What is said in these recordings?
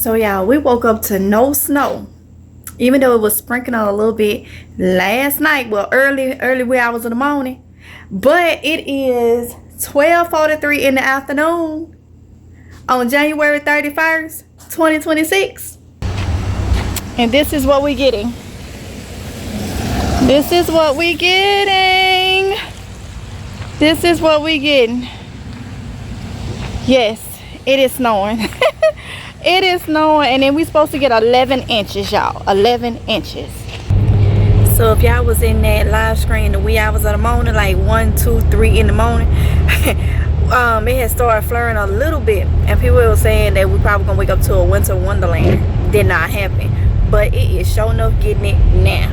So yeah, we woke up to no snow. Even though it was sprinkling a little bit last night, well early wee hours of the morning. But it is 12:43 in the afternoon on January 31st, 2026. And this is what we're getting. This is what we getting. This is what we getting. Yes, it is snowing. It is snowing, and then we supposed to get 11 inches, y'all. 11 inches. So if y'all was in that live screen the wee hours of the morning, like 1, 2, 3 in the morning, it had started flurrying a little bit, and people were saying that we probably gonna wake up to a winter wonderland. Did not happen, but it is sure enough getting it now.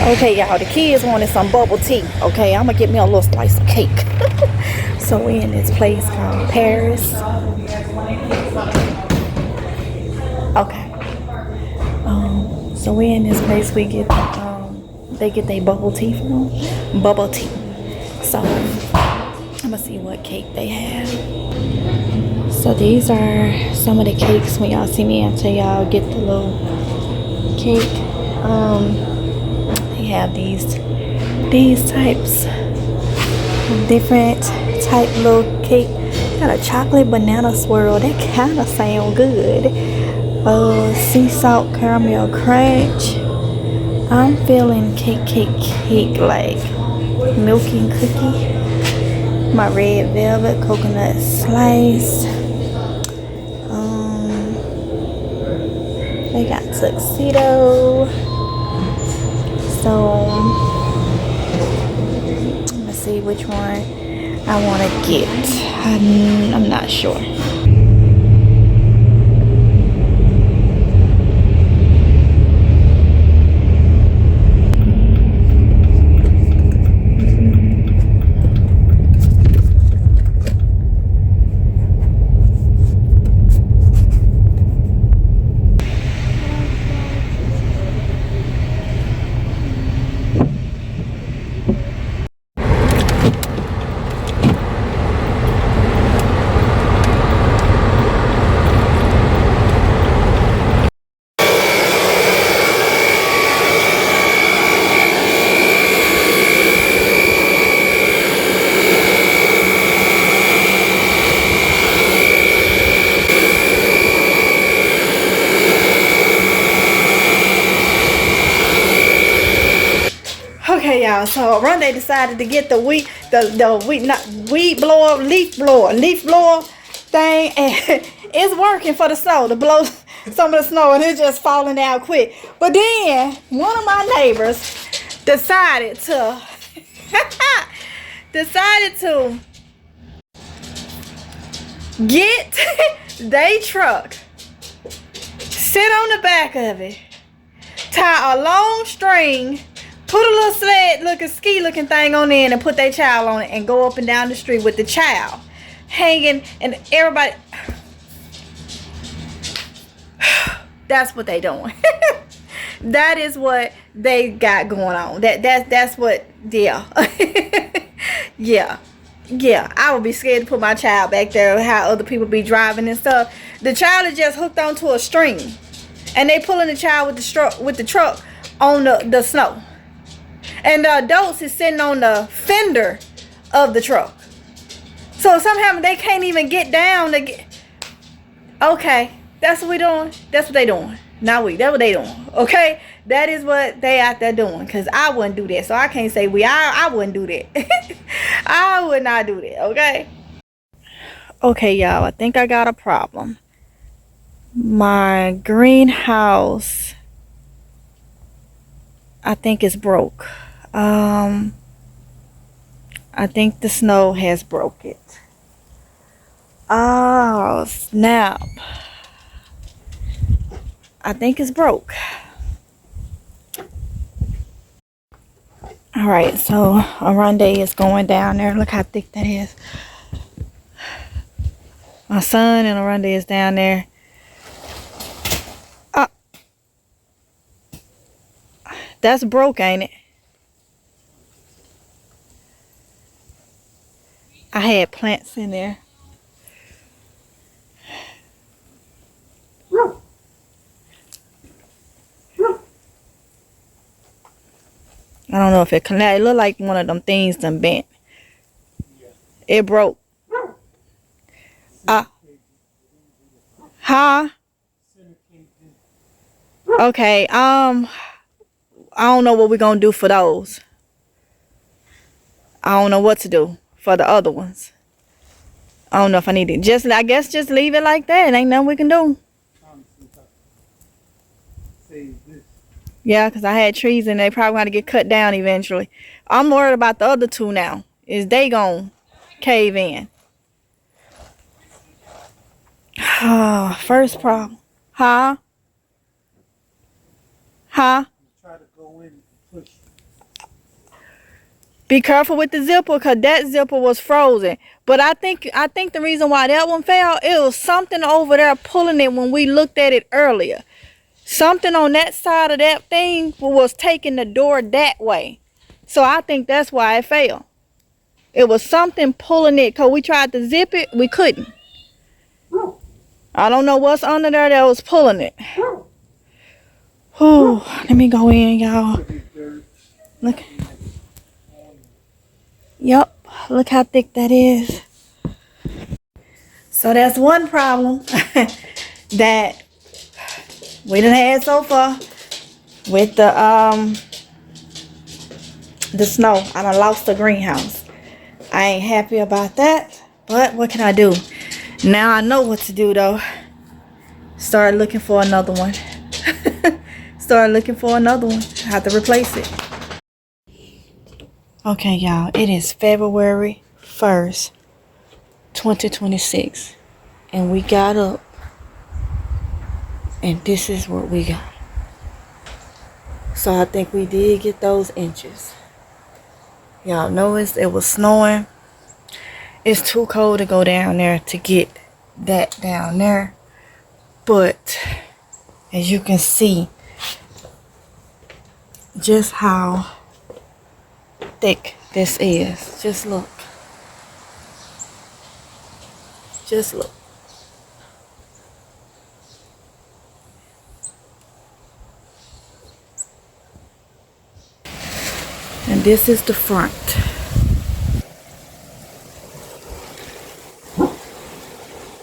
Okay, y'all, the kids wanted some bubble tea. Okay, I'm gonna get me a little slice of cake. So we're in this place called Paris. Okay. So we're in this place we get they get their bubble tea from. Bubble tea. So I'm gonna see what cake they have. So these are some of the cakes. When y'all see me, I'll tell y'all get the little cake. Have these types of different type little cake. Got a chocolate banana swirl, that kind of sound good. Sea salt caramel crunch. I'm feeling cake like milk and cookie. My red velvet coconut slice. They got tuxedo. So let's see which one I want to get. I'm not sure. Okay, y'all. So Oronde decided to get the leaf blower thing, and it's working for the snow to blow some of the snow, and it's just falling down quick. But then one of my neighbors decided to get their truck, sit on the back of it, tie a long string, put a little sled looking ski looking thing on there, and put their child on it, and go up and down the street with the child hanging, and everybody. That's what they doing. That is what they got going on. That's what. Yeah. Yeah. yeah, I would be scared to put my child back there, how other people be driving and stuff. The child is just hooked onto a string, and they pulling the child with the truck on the snow, and the adults is sitting on the fender of the truck. So somehow they can't even get down to get. Okay, that's what we doing. That's what they doing. Not we. That's what they doing. Okay, that is what they out there doing. Cause I wouldn't do that. So I can't say we. I wouldn't do that. I would not do that. Okay. Okay, y'all. I think I got a problem. My greenhouse, I think it's broke. I think the snow has broke it. Oh snap. I think it's broke. Alright, so Oronde is going down there. Look how thick that is. My son and Oronde is down there. That's broke, ain't it? I had plants in there. I don't know if it connected. It looked like one of them things done bent. It broke. Huh? Okay, I don't know what we're gonna do for those. I don't know what to do for the other ones. I don't know if I need it. I guess just leave it like that. Ain't nothing we can do. Yeah, because I had trees and they probably got to get cut down eventually. I'm worried about the other two now. Is they gonna cave in? First problem. Huh? Huh? Try to go in and push. Be careful with the zipper, because that zipper was frozen. But I think the reason why that one fell, it was something over there pulling it when we looked at it earlier. Something on that side of that thing was taking the door that way. So I think that's why it fell. It was something pulling it, because we tried to zip it, we couldn't. I don't know what's under there that was pulling it. Whew, let me go in, y'all. Look. Yup, look how thick that is. So that's one problem that we done had so far with the snow. I done lost the greenhouse. I ain't happy about that, but what can I do? Now I know what to do though. Start looking for another one. Start looking for another one. Have to replace it. Okay, y'all. It is February 1st, 2026. And we got up. And this is what we got. So I think we did get those inches. Y'all noticed it was snowing. It's too cold to go down there to get that down there. But as you can see, just how thick this is. Just look. Just look. And this is the front.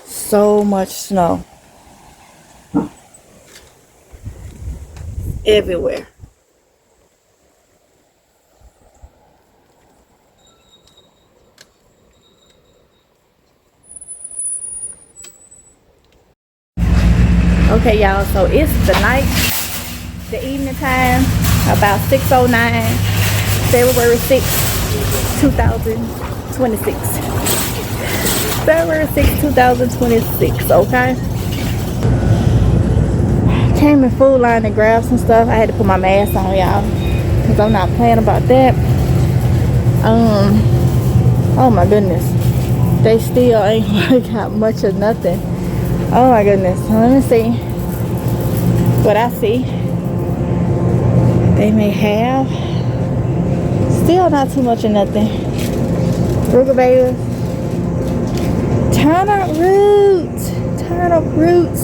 So much snow. Everywhere. Okay, y'all, so it's the night, the evening time, about 6:09, February 6th, 2026. February 6th, 2026, okay? Came in Food Line to grab some stuff. I had to put my mask on, y'all, because I'm not playing about that. Oh my goodness. They still ain't really got much of nothing. Oh my goodness. Let me see what I see. They may have still not too much of nothing. Rutabagas. Turnip roots. Turnip roots.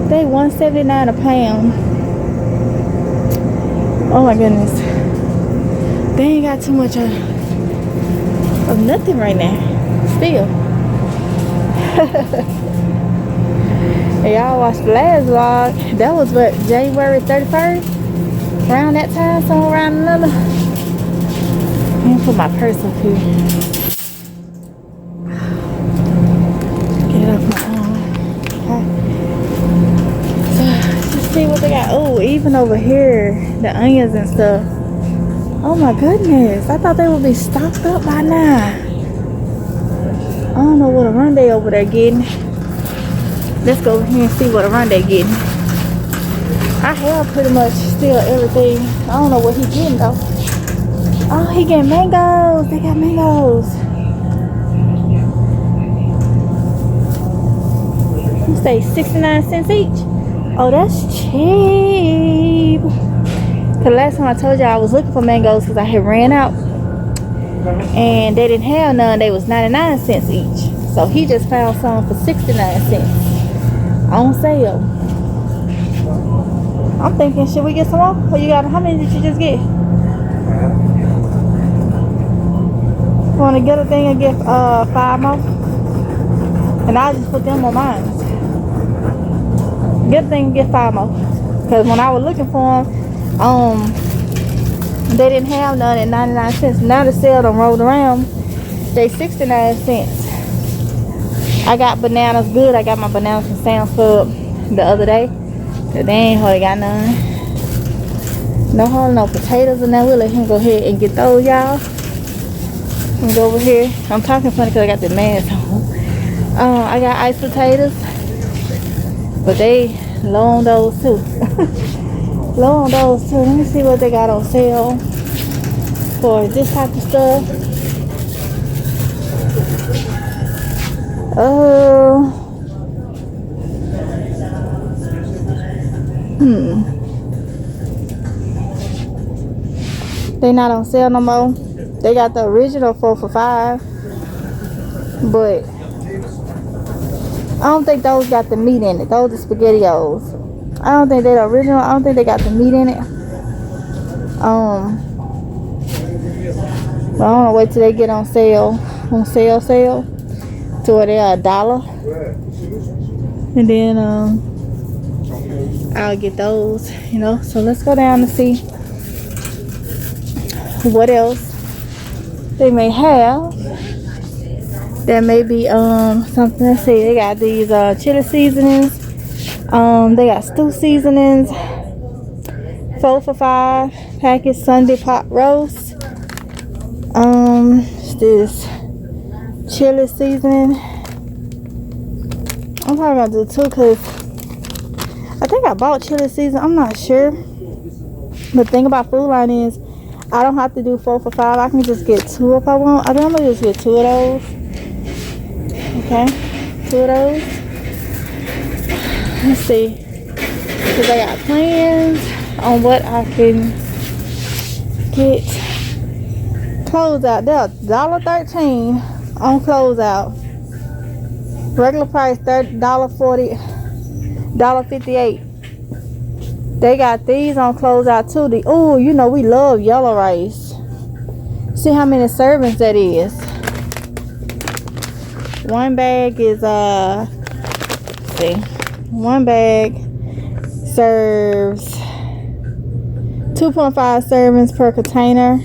They $1.79 a pound. Oh my goodness. They ain't got too much of nothing right now. Still. Hey, y'all watched the last vlog. That was what, January 31st? Around that time, somewhere around another. Let me put my purse up here. Get it off my arm. Okay. So, let's see what they got. Oh, even over here, the onions and stuff. Oh my goodness. I thought they would be stocked up by now. I don't know what Oronde over there getting. Let's go over here and see what Oronde getting. I have pretty much still everything. I don't know what he getting though. Oh, he getting mangoes. They got mangoes. You say 69 cents each? Oh, that's cheap. The last time I told y'all I was looking for mangoes because I had ran out. And they didn't have none. They was 99 cents each. So he just found some for 69 cents. On sale. I'm thinking, should we get some more? Well, you got, how many did you just get? Want to get a thing and get 5 more? And I'll just put them on mine. Get a thing and get 5 more. Because when I was looking for them, they didn't have none at 99 cents. Now the sale done rolled around. They 69 cents. I got bananas good. I got my bananas from Sam's Club the other day. Cause they ain't hardly got none. No potatoes in there. We'll let him go ahead and get those, y'all. And go over here. I'm talking funny because I got the mask on. I got iced potatoes. But they low on those too. Low on those too. Let me see what they got on sale for this type of stuff. They not on sale no more. They got the original 4 for $5, but I don't think those got the meat in it. Those are SpaghettiOs. I don't think they're the original. I don't think they got the meat in it. I don't know. Wait till they get on sale. Sale. To where they are $1. And then I'll get those, you know. So let's go down and see what else they may have. There may be something. Let's see. They got these chili seasonings. They got stew seasonings. 4 for $5 package Sunday pot roast. This chili seasoning. I'm probably gonna do 2 because I think I bought chili seasoning. I'm not sure. But the thing about Food Line is I don't have to do 4 for $5. I can just get 2 if I want. I think I'm gonna just get 2 of those. Okay, 2 of those. Let's see. Because I got plans on what I can get. Closeout. They're $1.13 on closeout. Regular price $1.40, $1.58. They got these on closeout too. Oh, you know we love yellow rice. See how many servings that is. One bag is let's see. One bag serves 2.5 servings per container.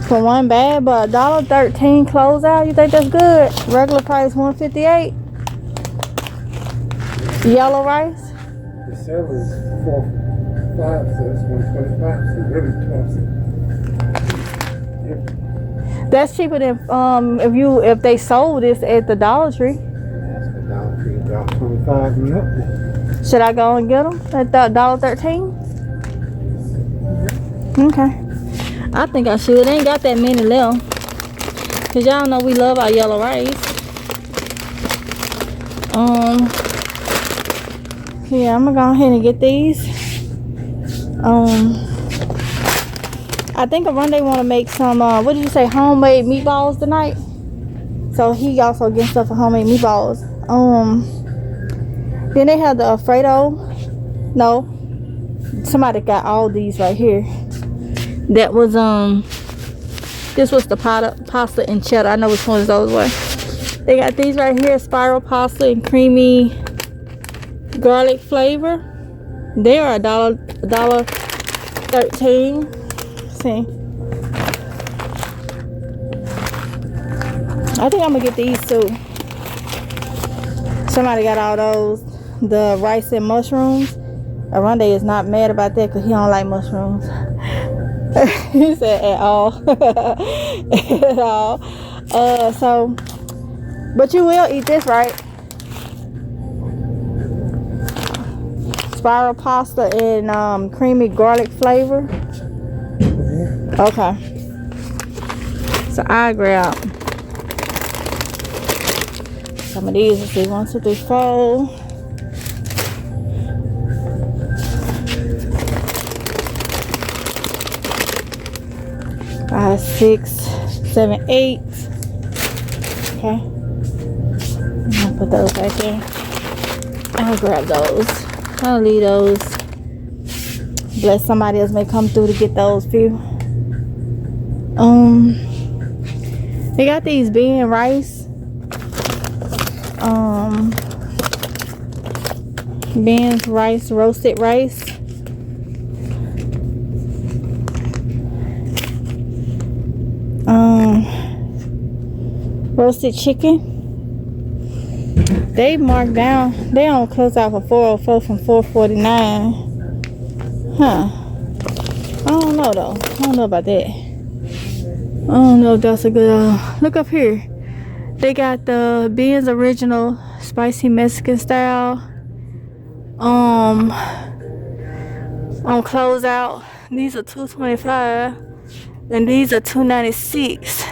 For one bag, but $1.13 closeout. You think that's good? Regular price $1.58. Yellow rice. The sale is 4 for $5, so it's $1.25. So really 12 cents. That's cheaper than if they sold this at the Dollar Tree. That's the Dollar Tree, $1.25 and up there. Should I go and get them at $1.13? Okay. I think I should. They ain't got that many left. Cause y'all know we love our yellow rice. Yeah, I'm gonna go ahead and get these. I think Oronde want to make some, what did you say, homemade meatballs tonight? So he also getting stuff for homemade meatballs. Then they have the Alfredo. No, somebody got all these right here. That was, this was the pasta and cheddar. I know which ones those were. They got these right here, spiral pasta and creamy garlic flavor. They are $1.13. See, I think I'm gonna get these too. Somebody got all those, the rice and mushrooms. Oronde is not mad about that because he don't like mushrooms. He said at all. At all. So, but you will eat this, right? Spiral pasta and creamy garlic flavor. Okay. So I grab some of these. Let's see, 1, 2, 3, 4. Five, 6, 7, 8. Okay. I'm gonna put those right there. I'll grab those. I'll leave those. Bless somebody else may come through to get those few. They got these bean rice. Beans, rice, roasted rice. Roasted chicken. They marked down. They on close out for $4.04 from $4.49. Huh. I don't know though. I don't know about that. I don't know if that's a good look up here. They got the Ben's original spicy Mexican style. On closeout. These are $2.25. And these are $2.96.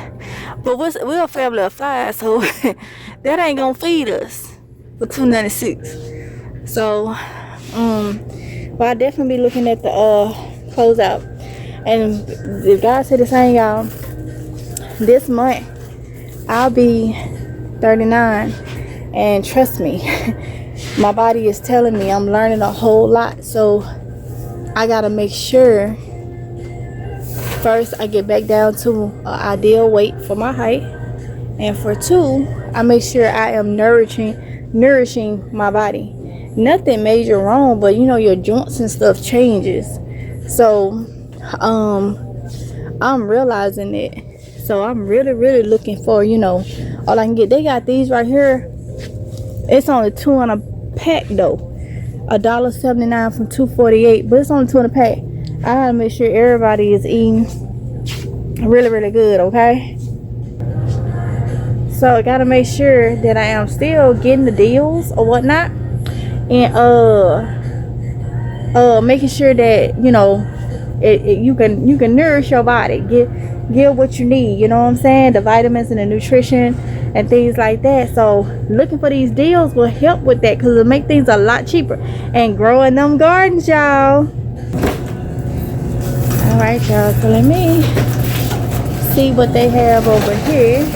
But we're a family of 5, so that ain't gonna feed us for $2.96. So but I definitely be looking at the closeout. And the guy said the same, y'all. This month I'll be 39, and trust me, my body is telling me I'm learning a whole lot. So I gotta make sure first I get back down to an ideal weight for my height, and for 2, I make sure I am nourishing my body. Nothing major wrong, but you know, your joints and stuff changes. So I'm realizing it. So I'm really looking for, you know, all I can get. They got these right here. It's only 2 in a pack though. $1.79 from $2.48, but it's only 2 in a pack. I gotta make sure everybody is eating really good, okay? So I gotta make sure that I am still getting the deals or whatnot, and making sure that, you know, you can nourish your body, give what you need, you know what I'm saying, the vitamins and the nutrition and things like that. So looking for these deals will help with that, because it'll make things a lot cheaper. And growing them gardens, y'all. All right, y'all, so let me see what they have over here.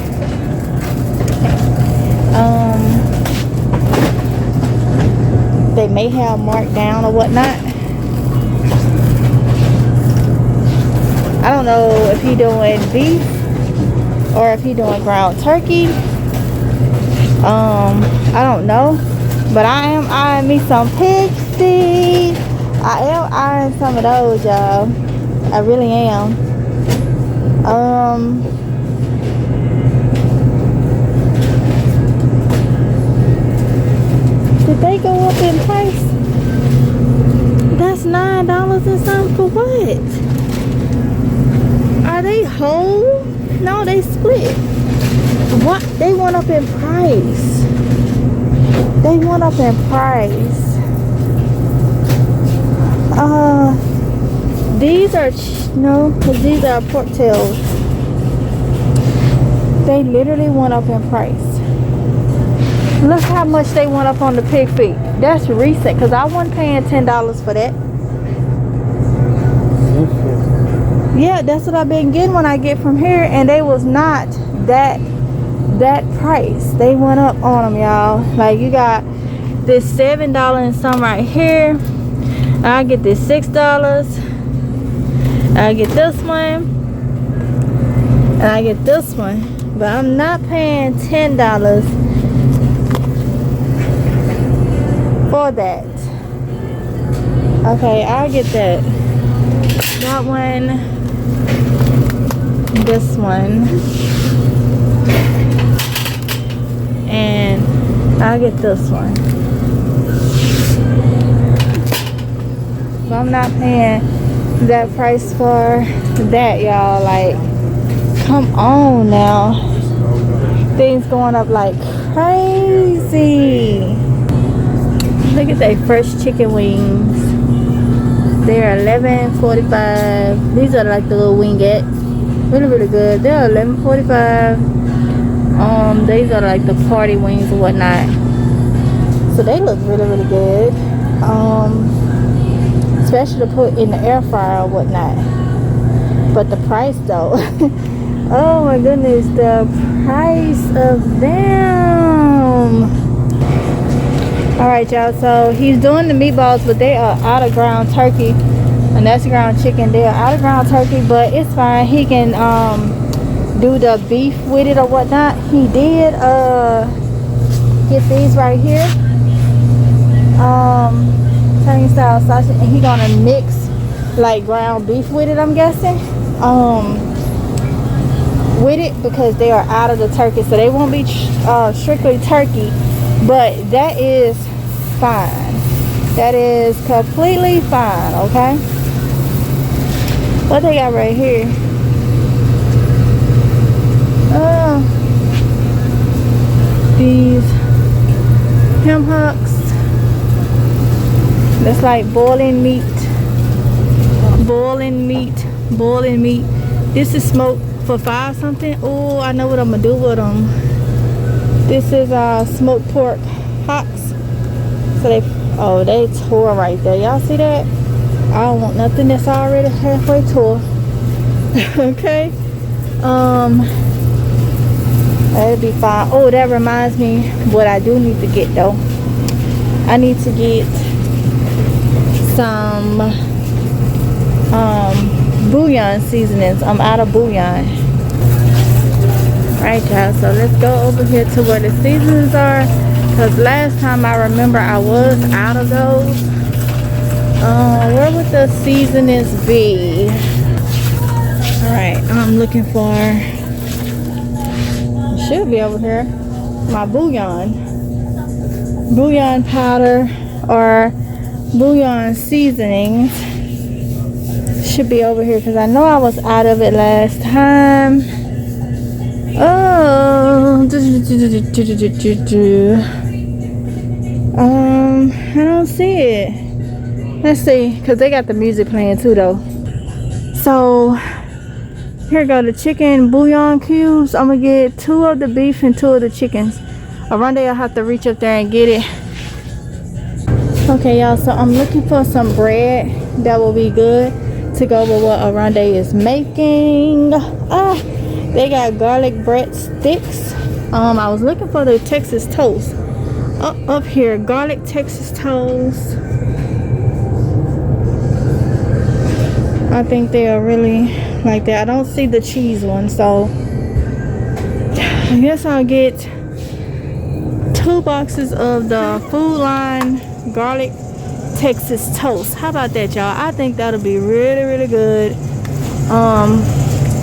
They may have marked down or whatnot. I don't know if he doing beef or if he doing ground turkey. I don't know, but I am eyeing me some pig feet. I am eyeing some of those, y'all. I really am. Did they go up in price? That's $9 and something for what? Are they whole? No, they split. What? They went up in price. They went up in price. These are no, because these are pork tails. They literally went up in price. Look how much they went up on the pig feet. That's recent, because I wasn't paying $10 for that. Yeah, that's what I've been getting when I get from here, and they was not that price. They went up on them, y'all. Like, you got this $7 and some right here. I get this $6. I get this one, and I get this one, but I'm not paying $10 for that. Okay, I'll get that. That one, this one, and I'll get this one. But I'm not paying that price for that, y'all. Like, come on now. Things going up like crazy. Look at that fresh chicken wings. They're $11.45. These are like the little wingettes. Really, really good. They're $11.45. These are like the party wings and whatnot. So they look really, really good. Especially to put in the air fryer or whatnot. But the price though. Oh my goodness, the price of them. Alright, y'all, so he's doing the meatballs, but they are out of ground turkey, and that's ground chicken. They are out of ground turkey, but it's fine. He can do the beef with it or whatnot. He did get these right here, Italian style sausage, and he gonna mix like ground beef with it, I'm guessing, with it, because they are out of the turkey, so they won't be strictly turkey. But that is fine. That is completely fine, okay? What they got right here? These ham hocks. That's like boiling meat. Boiling meat. Boiling meat. This is smoked for $5 something. Oh, I know what I'm gonna do with them. This is smoked pork hocks. So they tore right there. Y'all see that? I don't want nothing that's already halfway tore. Okay. That'll be fine. Oh, that reminds me what I do need to get though. I need to get some bouillon seasonings. I'm out of bouillon. Alright, y'all, so let's go over here to where the seasonings are, because last time I remember I was out of those. Where would the seasonings be? Alright, I'm looking for, it should be over here, my bouillon powder or bouillon seasonings. Should be over here, because I know I was out of it last time. Oh, I don't see it. Let's see, because they got the music playing too though. So here go the chicken bouillon cubes. I'm gonna get 2 of the beef and 2 of the chickens. Oronde will have to reach up there and get it. Okay, y'all, so I'm looking for some bread that will be good to go with what Oronde is making. They got garlic bread sticks. I was looking for the Texas toast. Up here, garlic Texas toast. I think they are really like that. I don't see the cheese one, so I guess I'll get 2 boxes of the Food Line garlic Texas toast. How about that, y'all? I think that'll be really, really good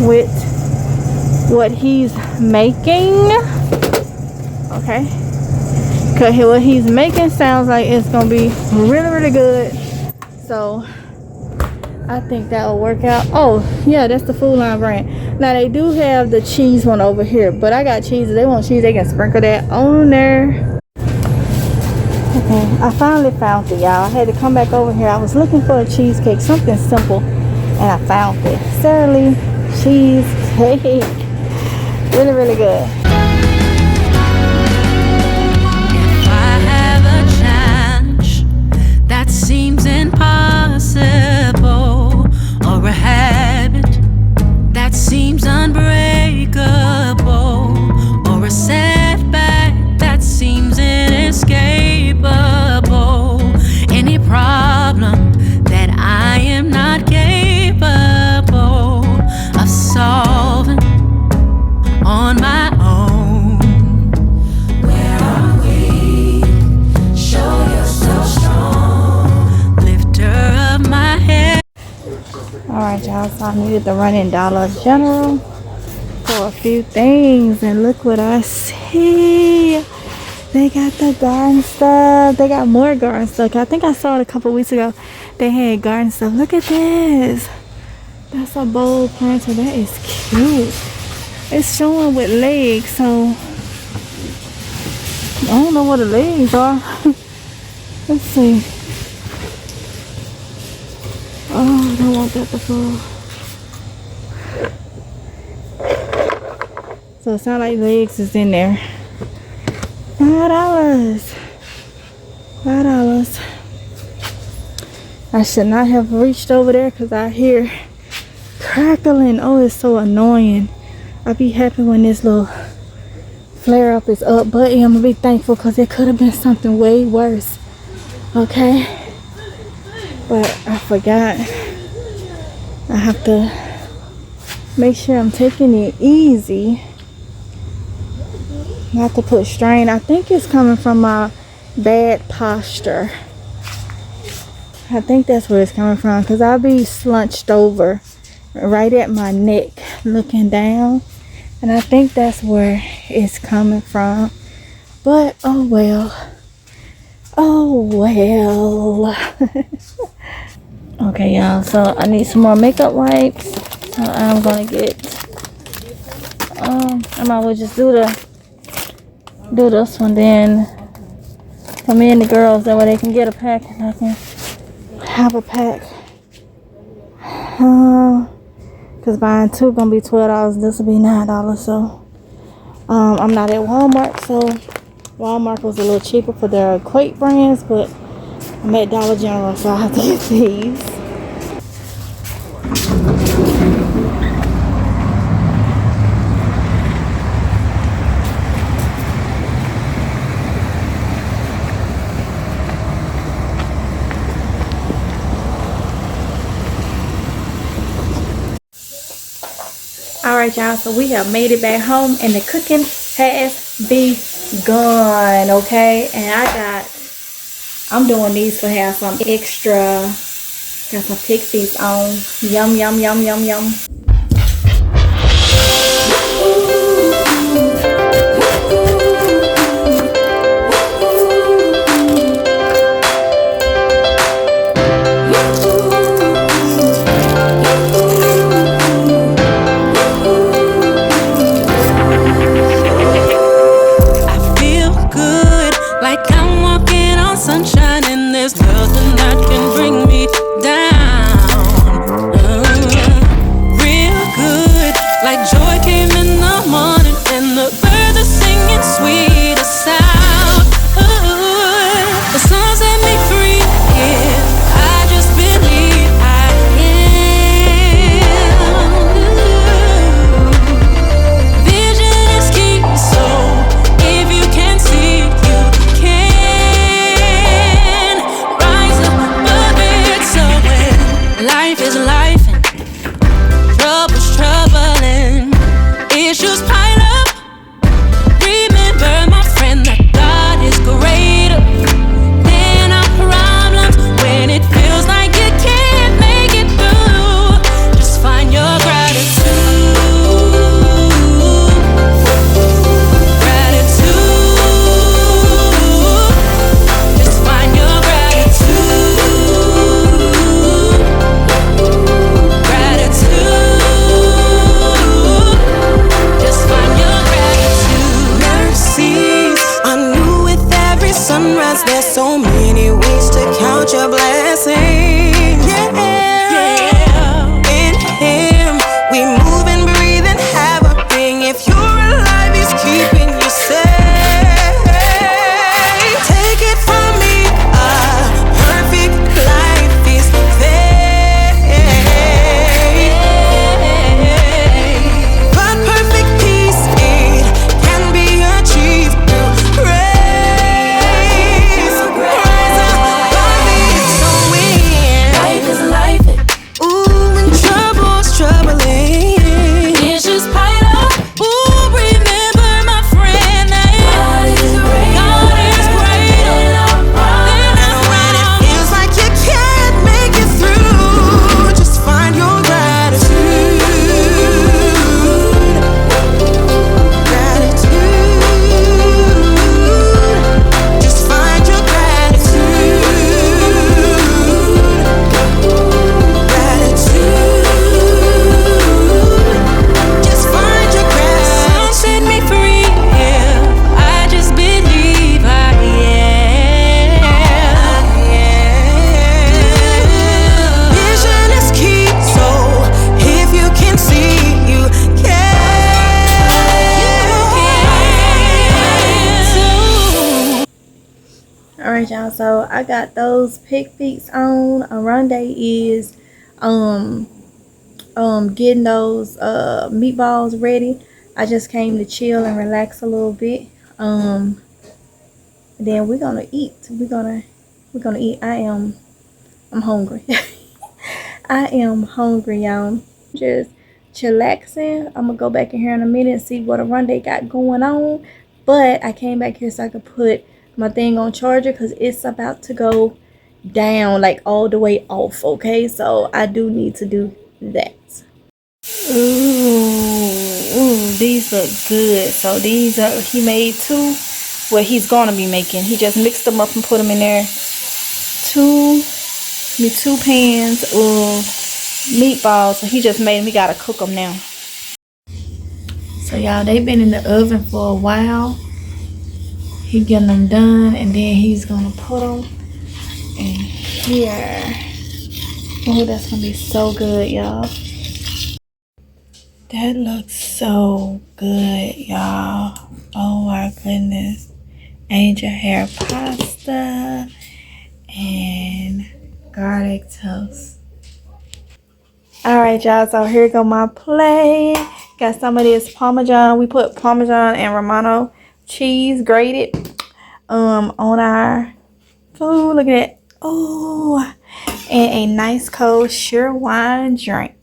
with what he's making. Okay, because what he's making sounds like it's gonna be really, really good. So I think that will work out. Oh yeah, that's the Food Line brand. Now they do have the cheese one over here, but I got cheese. If they want cheese, they can sprinkle that on there. Okay, I finally found it, y'all. I had to come back over here. I was looking for a cheesecake, something simple, and I found it. Sara Lee cheesecake. Really, really good. If I have a chance that seems impossible, or a habit Alright, y'all, so I needed to run in Dollar General for a few things, and look what I see. They got the garden stuff. They got more garden stuff. I think I saw it a couple weeks ago. They had garden stuff. Look at this. That's a bowl planter. That is cute. It's showing with legs, so I don't know what the legs are. Let's see. Oh, I don't want that to fall. So it sounds like legs is in there. $5. $5. I should not have reached over there because I hear crackling. Oh, it's so annoying. I'll be happy when this little flare up is up, but I'm gonna be thankful because it could have been something way worse. Okay, but I forgot. I have to make sure I'm taking it easy, not to put strain. I think it's coming from my bad posture. I think that's where it's coming from, because I'll be slunched over right at my neck looking down, and I think that's where it's coming from. But oh well. Oh well. Okay, y'all, so I need some more makeup wipes. So I'm gonna get I might as well just do this one, then for me and the girls, that way they can get a pack and I can have a pack. Cause buying two gonna be $12. This will be $9. So I'm not at Walmart, so Walmart was a little cheaper for their Equate brands, but I'm at Dollar General, so I have to get these. Alright, y'all, so we have made it back home and the cooking has begun, okay? And I'm doing these to have some extra, got some pixies on. Yum, yum, yum, yum, yum. Sunshine, and there's nothing that can bring me down. Real y'all. So I got those pig feet on. Oronde is getting those meatballs ready. I just came to chill and relax a little bit. Then we're gonna eat. We're gonna eat. I'm hungry. I am hungry, y'all. Just chillaxing. I'm gonna go back in here in a minute and see what Oronde got going on. But I came back here so I could put my thing on charger because it's about to go down, like all the way off. Okay, so I do need to do that. Ooh, these look good. So these are, he made two. Well, he's gonna be making. He just mixed them up and put them in there. Two pans of meatballs. So he just made them. We gotta cook them now. So y'all, they've been in the oven for a while. He getting them done, and then he's gonna put them in here. Oh, that's gonna be so good, y'all. That looks so good, y'all. Oh my goodness. Angel hair pasta and garlic toast. Alright, y'all, so here go my plate. Got some of this Parmesan. We put Parmesan and Romano cheese grated on our food. Look at that. Oh, and a nice cold sure wine drink.